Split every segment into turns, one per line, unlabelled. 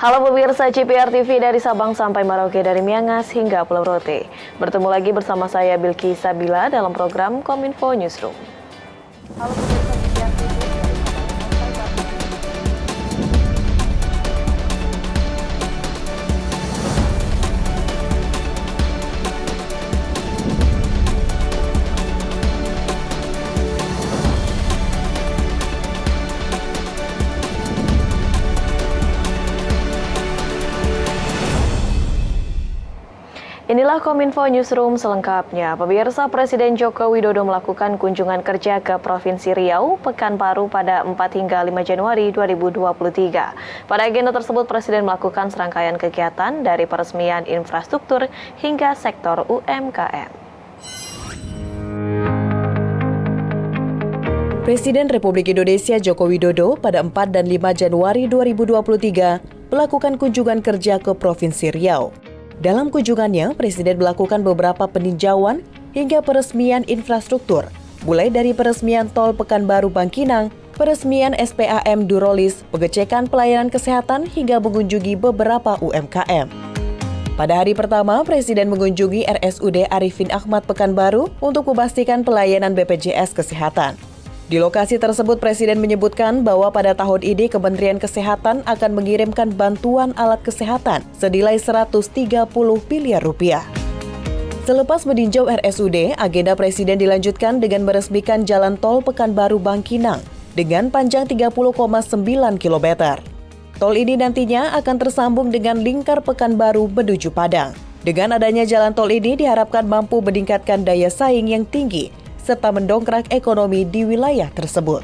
Halo pemirsa CPR TV dari Sabang sampai Merauke, dari Miangas hingga Pulau Rote. Bertemu lagi bersama saya Bilki Sabila dalam program Kominfo Newsroom. Halo pemirsa CPR TV dari Sabang sampai Inilah Kominfo Newsroom selengkapnya. Pemirsa, Presiden Joko Widodo melakukan kunjungan kerja ke Provinsi Riau, Pekanbaru pada 4 hingga 5 Januari 2023. Pada agenda tersebut, Presiden melakukan serangkaian kegiatan dari peresmian infrastruktur hingga sektor UMKM.
Presiden Republik Indonesia Joko Widodo pada 4 dan 5 Januari 2023 melakukan kunjungan kerja ke Provinsi Riau. Dalam kunjungannya, Presiden melakukan beberapa peninjauan hingga peresmian infrastruktur, mulai dari peresmian Tol Pekanbaru Bangkinang, peresmian SPAM Durolis, pengecekan pelayanan kesehatan hingga mengunjungi beberapa UMKM. Pada hari pertama, Presiden mengunjungi RSUD Arifin Ahmad Pekanbaru untuk memastikan pelayanan BPJS Kesehatan. Di lokasi tersebut, Presiden menyebutkan bahwa pada tahun ini Kementerian Kesehatan akan mengirimkan bantuan alat kesehatan senilai 130 miliar rupiah. Selepas meninjau RSUD, agenda Presiden dilanjutkan dengan meresmikan Jalan Tol Pekanbaru Bangkinang dengan panjang 30,9 km. Tol ini nantinya akan tersambung dengan lingkar Pekanbaru menuju Padang. Dengan adanya jalan tol ini diharapkan mampu meningkatkan daya saing yang tinggi serta mendongkrak ekonomi di wilayah tersebut.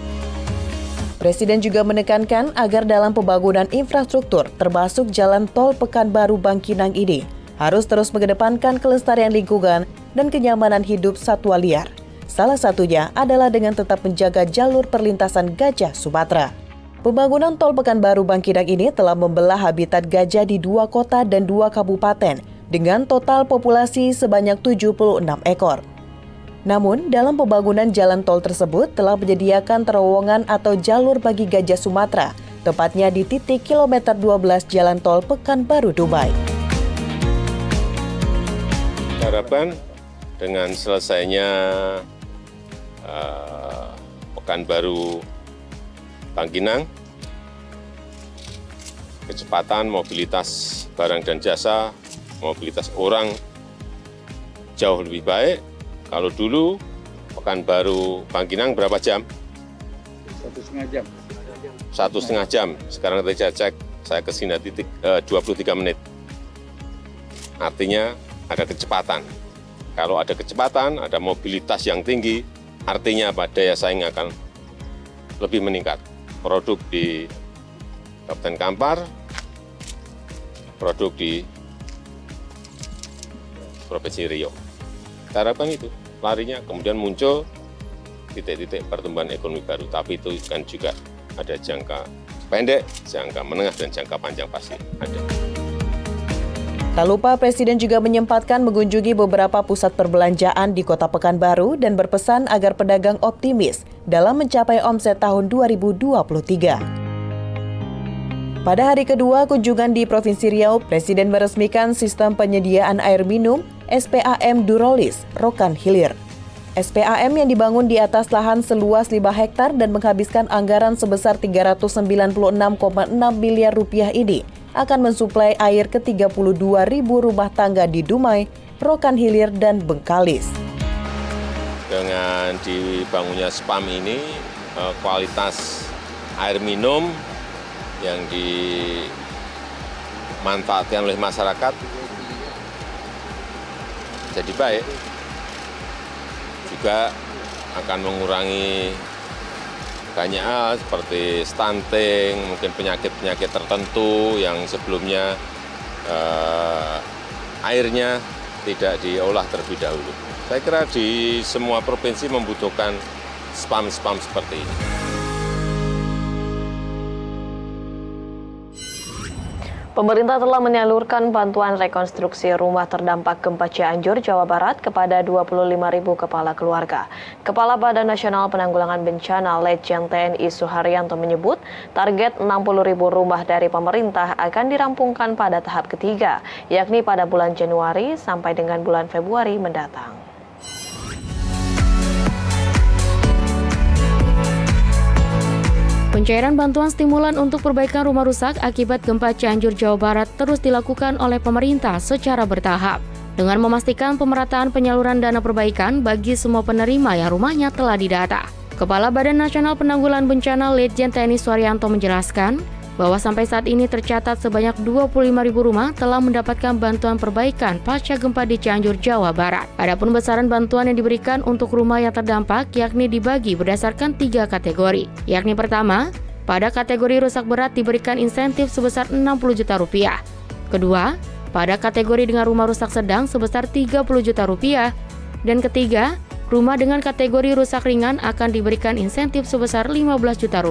Presiden juga menekankan agar dalam pembangunan infrastruktur termasuk Jalan Tol Pekanbaru Bangkinang ini harus terus mengedepankan kelestarian lingkungan dan kenyamanan hidup satwa liar. Salah satunya adalah dengan tetap menjaga jalur perlintasan gajah Sumatera. Pembangunan Tol Pekanbaru Bangkinang ini telah membelah habitat gajah di 2 kota dan 2 kabupaten dengan total populasi sebanyak 76 ekor. Namun, dalam pembangunan jalan tol tersebut telah menyediakan terowongan atau jalur bagi gajah Sumatera, tepatnya di titik kilometer 12 Jalan Tol Pekanbaru Dumai.
Harapan dengan selesainya Pekanbaru Bangkinang, kecepatan mobilitas barang dan jasa, mobilitas orang jauh lebih baik. Kalau dulu Pekanbaru Bangkinang berapa jam?
1,5 jam.
1,5 jam. Sekarang saya cek, saya ke sini 23 menit. Artinya ada kecepatan. Kalau ada kecepatan, ada mobilitas yang tinggi, artinya apa? Daya saing akan lebih meningkat. Produk di Kabupaten Kampar, produk di Provinsi Riau. Kita harapkan itu, larinya kemudian muncul titik-titik pertumbuhan ekonomi baru. Tapi itu kan juga ada jangka pendek, jangka menengah, dan jangka panjang pasti ada.
Tak lupa, Presiden juga menyempatkan mengunjungi beberapa pusat perbelanjaan di Kota Pekanbaru dan berpesan agar pedagang optimis dalam mencapai omset tahun 2023. Pada hari kedua kunjungan di Provinsi Riau, Presiden meresmikan sistem penyediaan air minum SPAM Durolis, Rokan Hilir. SPAM yang dibangun di atas lahan seluas 5 hektar dan menghabiskan anggaran sebesar 396,6 miliar rupiah ini akan mensuplai air ke 32.000 rumah tangga di Dumai, Rokan Hilir, dan Bengkalis.
Dengan dibangunnya SPAM ini, kualitas air minum yang dimanfaatkan oleh masyarakat jadi baik, juga akan mengurangi banyak hal seperti stunting, mungkin penyakit-penyakit tertentu yang sebelumnya airnya tidak diolah terlebih dahulu. Saya kira di semua provinsi membutuhkan spam-spam seperti ini.
Pemerintah telah menyalurkan bantuan rekonstruksi rumah terdampak gempa Cianjur, Jawa Barat kepada 25.000 kepala keluarga. Kepala Badan Nasional Penanggulangan Bencana Letjen TNI Suharyanto menyebut target 60.000 rumah dari pemerintah akan dirampungkan pada tahap ketiga, yakni pada bulan Januari sampai dengan bulan Februari mendatang.
Pencairan bantuan stimulan untuk perbaikan rumah rusak akibat gempa Cianjur, Jawa Barat terus dilakukan oleh pemerintah secara bertahap dengan memastikan pemerataan penyaluran dana perbaikan bagi semua penerima yang rumahnya telah didata. Kepala Badan Nasional Penanggulangan Bencana Letjen TNI Suharyanto menjelaskan bahwa sampai saat ini tercatat sebanyak 25.000 rumah telah mendapatkan bantuan perbaikan pasca gempa di Cianjur, Jawa Barat. Adapun besaran bantuan yang diberikan untuk rumah yang terdampak yakni dibagi berdasarkan 3 kategori. Yakni pertama, pada kategori rusak berat diberikan insentif sebesar Rp60 juta. Kedua, pada kategori dengan rumah rusak sedang sebesar Rp30 juta. Dan ketiga, rumah dengan kategori rusak ringan akan diberikan insentif sebesar Rp15 juta.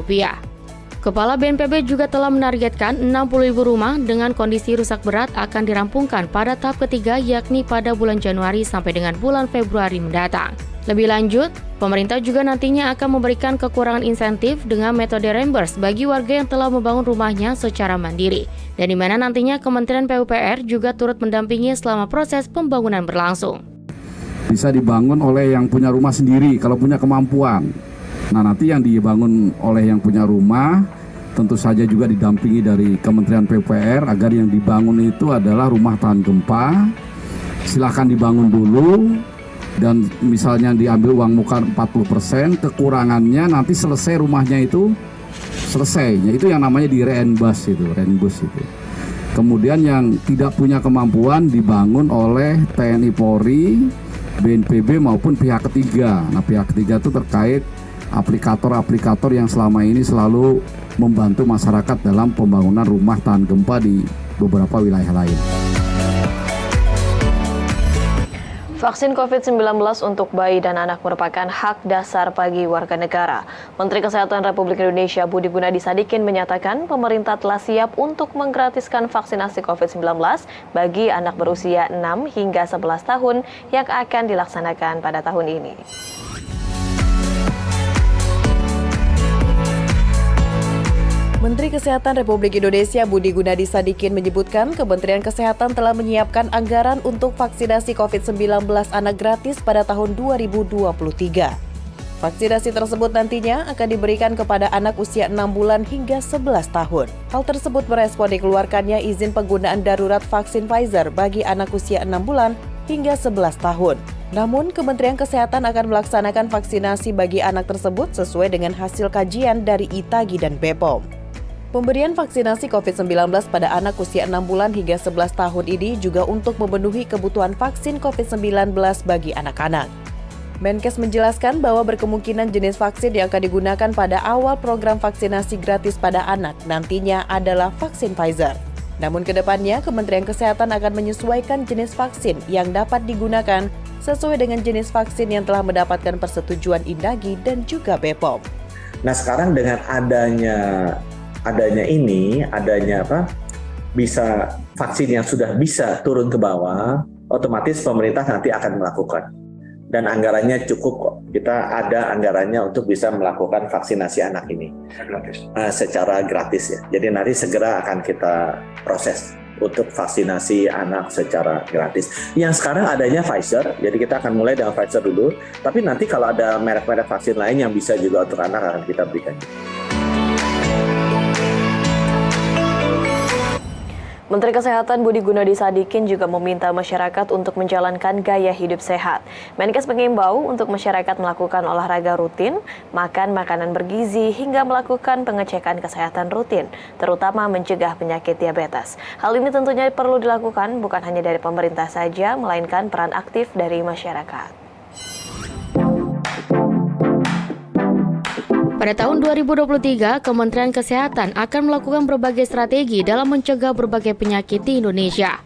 Kepala BNPB juga telah menargetkan 60.000 rumah dengan kondisi rusak berat akan dirampungkan pada tahap ketiga yakni pada bulan Januari sampai dengan bulan Februari mendatang. Lebih lanjut, pemerintah juga nantinya akan memberikan kekurangan insentif dengan metode reimburse bagi warga yang telah membangun rumahnya secara mandiri, dan di mana nantinya Kementerian PUPR juga turut mendampingi selama proses pembangunan berlangsung.
Bisa dibangun oleh yang punya rumah sendiri kalau punya kemampuan. Nah, nanti yang dibangun oleh yang punya rumah tentu saja juga didampingi dari Kementerian PUPR agar yang dibangun itu adalah rumah tahan gempa. Silakan dibangun dulu dan misalnya diambil uang muka 40%, kekurangannya nanti selesai rumahnya itu selesai. Itu yang namanya di reimburse itu. Kemudian yang tidak punya kemampuan dibangun oleh TNI Polri, BNPB maupun pihak ketiga. Nah, pihak ketiga itu terkait aplikator-aplikator yang selama ini selalu membantu masyarakat dalam pembangunan rumah tahan gempa di beberapa wilayah lain.
Vaksin COVID-19 untuk bayi dan anak merupakan hak dasar bagi warga negara. Menteri Kesehatan Republik Indonesia Budi Gunadi Sadikin menyatakan pemerintah telah siap untuk menggratiskan vaksinasi COVID-19 bagi anak berusia 6 hingga 11 tahun yang akan dilaksanakan pada tahun ini.
Menteri Kesehatan Republik Indonesia Budi Gunadi Sadikin menyebutkan Kementerian Kesehatan telah menyiapkan anggaran untuk vaksinasi COVID-19 anak gratis pada tahun 2023. Vaksinasi tersebut nantinya akan diberikan kepada anak usia 6 bulan hingga 11 tahun. Hal tersebut merespon dikeluarkannya izin penggunaan darurat vaksin Pfizer bagi anak usia 6 bulan hingga 11 tahun. Namun, Kementerian Kesehatan akan melaksanakan vaksinasi bagi anak tersebut sesuai dengan hasil kajian dari ITAGI dan BPOM. Pemberian vaksinasi COVID-19 pada anak usia 6 bulan hingga 11 tahun ini juga untuk memenuhi kebutuhan vaksin COVID-19 bagi anak-anak. Menkes menjelaskan bahwa berkemungkinan jenis vaksin yang akan digunakan pada awal program vaksinasi gratis pada anak nantinya adalah vaksin Pfizer. Namun kedepannya Kementerian Kesehatan akan menyesuaikan jenis vaksin yang dapat digunakan sesuai dengan jenis vaksin yang telah mendapatkan persetujuan INDAGI dan juga BPOM.
Nah, sekarang dengan adanya bisa vaksin yang sudah bisa turun ke bawah, otomatis pemerintah nanti akan melakukan. Dan anggarannya cukup kok. Kita ada anggarannya untuk bisa melakukan vaksinasi anak ini secara gratis ya. Jadi nanti segera akan kita proses untuk vaksinasi anak secara gratis. Yang sekarang adanya Pfizer, jadi kita akan mulai dengan Pfizer dulu. Tapi nanti kalau ada merek-merek vaksin lain yang bisa juga untuk anak akan kita berikan.
Menteri Kesehatan Budi Gunadi Sadikin juga meminta masyarakat untuk menjalankan gaya hidup sehat. Menkes mengimbau untuk masyarakat melakukan olahraga rutin, makan makanan bergizi, hingga melakukan pengecekan kesehatan rutin, terutama mencegah penyakit diabetes. Hal ini tentunya perlu dilakukan bukan hanya dari pemerintah saja, melainkan peran aktif dari masyarakat.
Pada tahun 2023, Kementerian Kesehatan akan melakukan berbagai strategi dalam mencegah berbagai penyakit di Indonesia.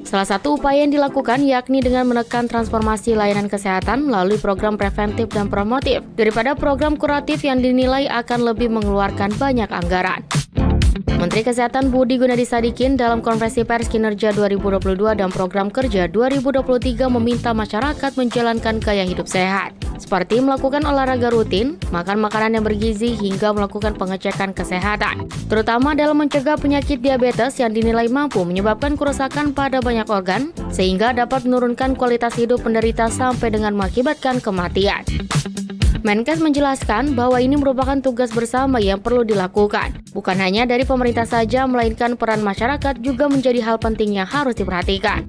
Salah satu upaya yang dilakukan yakni dengan menekan transformasi layanan kesehatan melalui program preventif dan promotif daripada program kuratif yang dinilai akan lebih mengeluarkan banyak anggaran. Menteri Kesehatan Budi Gunadi Sadikin dalam konferensi pers kinerja 2022 dan program kerja 2023 meminta masyarakat menjalankan gaya hidup sehat, seperti melakukan olahraga rutin, makan makanan yang bergizi, hingga melakukan pengecekan kesehatan, terutama dalam mencegah penyakit diabetes yang dinilai mampu menyebabkan kerusakan pada banyak organ, sehingga dapat menurunkan kualitas hidup penderita sampai dengan mengakibatkan kematian. Menkes menjelaskan bahwa ini merupakan tugas bersama yang perlu dilakukan. Bukan hanya dari pemerintah saja, melainkan peran masyarakat juga menjadi hal penting yang harus diperhatikan.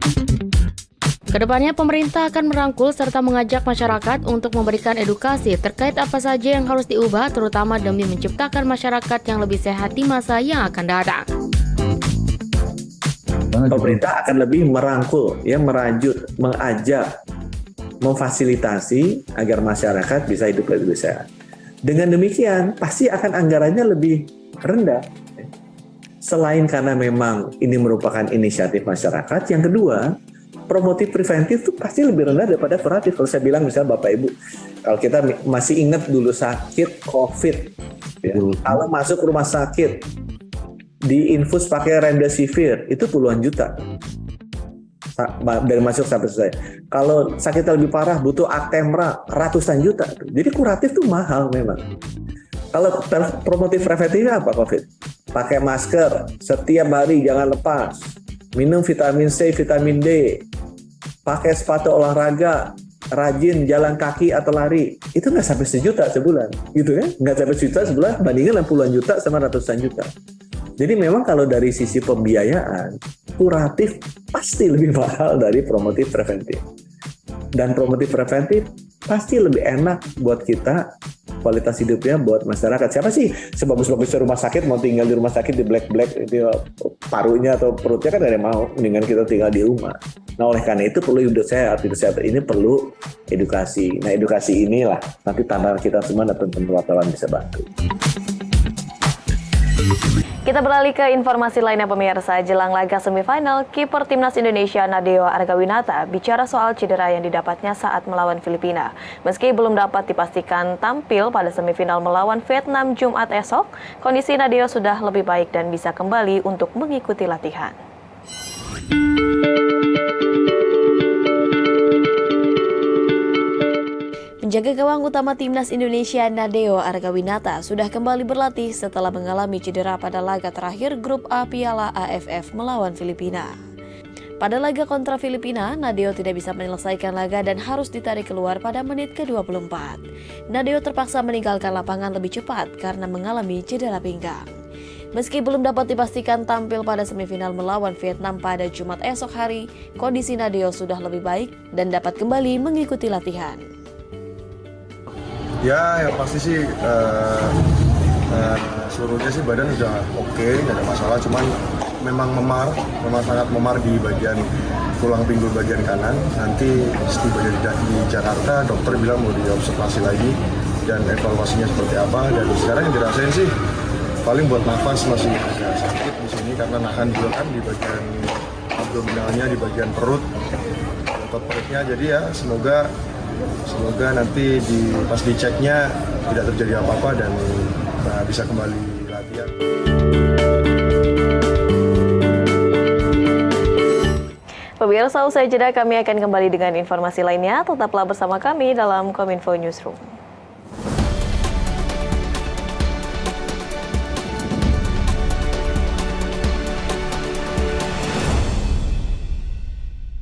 Kedepannya, pemerintah akan merangkul serta mengajak masyarakat untuk memberikan edukasi terkait apa saja yang harus diubah, terutama demi menciptakan masyarakat yang lebih sehat di masa yang akan datang.
Pemerintah akan lebih merangkul, merajut, mengajak, memfasilitasi agar masyarakat bisa hidup lebih sehat. Dengan demikian, pasti akan anggarannya lebih rendah. Selain karena memang ini merupakan inisiatif masyarakat, yang kedua, promotif preventif itu pasti lebih rendah daripada kuratif. Kalau saya bilang misalnya Bapak Ibu, kalau kita masih ingat dulu sakit COVID, kalau masuk rumah sakit, diinfus pakai remdesivir, itu puluhan juta. Dari masuk sampai selesai. Kalau sakitnya lebih parah butuh Actemra ratusan juta. Jadi kuratif tuh mahal memang. Kalau promotif preventifnya apa COVID? Pakai masker setiap hari, jangan lepas. Minum vitamin C, vitamin D. Pakai sepatu olahraga, rajin jalan kaki atau lari. Itu nggak sampai 1 juta sebulan, gitu ya? Nggak sampai 1 juta sebulan, bandingin puluhan juta sama ratusan juta. Jadi memang kalau dari sisi pembiayaan, kuratif pasti lebih mahal dari promotif preventif. Dan promotif preventif pasti lebih enak buat kita, kualitas hidupnya buat masyarakat. Siapa sih sebagus-bagusnya rumah sakit mau tinggal di rumah sakit di black itu parunya atau perutnya kan ada yang mau, mendingan kita tinggal di rumah. Nah oleh karena itu perlu hidup sehat ini perlu edukasi. Nah edukasi inilah nanti tantangan kita semua dan tentu wartawan bisa bantu.
Kita beralih ke informasi lainnya pemirsa. Jelang laga semifinal, kiper Timnas Indonesia Nadeo Argawinata bicara soal cedera yang didapatnya saat melawan Filipina. Meski belum dapat dipastikan tampil pada semifinal melawan Vietnam Jumat esok, kondisi Nadeo sudah lebih baik dan bisa kembali untuk mengikuti latihan. Penjaga gawang utama Timnas Indonesia Nadeo Argawinata sudah kembali berlatih setelah mengalami cedera pada laga terakhir Grup A Piala AFF melawan Filipina. Pada laga kontra Filipina, Nadeo tidak bisa menyelesaikan laga dan harus ditarik keluar pada menit ke-24. Nadeo terpaksa meninggalkan lapangan lebih cepat karena mengalami cedera pinggang. Meski belum dapat dipastikan tampil pada semifinal melawan Vietnam pada Jumat esok hari, kondisi Nadeo sudah lebih baik dan dapat kembali mengikuti latihan.
Ya, yang pasti sih seluruhnya sih badan udah oke, nggak ada masalah. Cuman memang sangat memar di bagian tulang pinggul bagian kanan. Nanti setiba di Jakarta, dokter bilang mau diobservasi lagi dan evaluasinya seperti apa. Dan sekarang yang dirasain sih paling buat nafas masih agak sakit di sini karena nahan juga kan di bagian abdominalnya, di bagian perut, otot perutnya. Jadi ya semoga nanti pas diceknya tidak terjadi apa-apa dan bisa kembali latihan.
Pemirsa, usai jeda kami akan kembali dengan informasi lainnya. Tetaplah bersama kami dalam Kominfo Newsroom.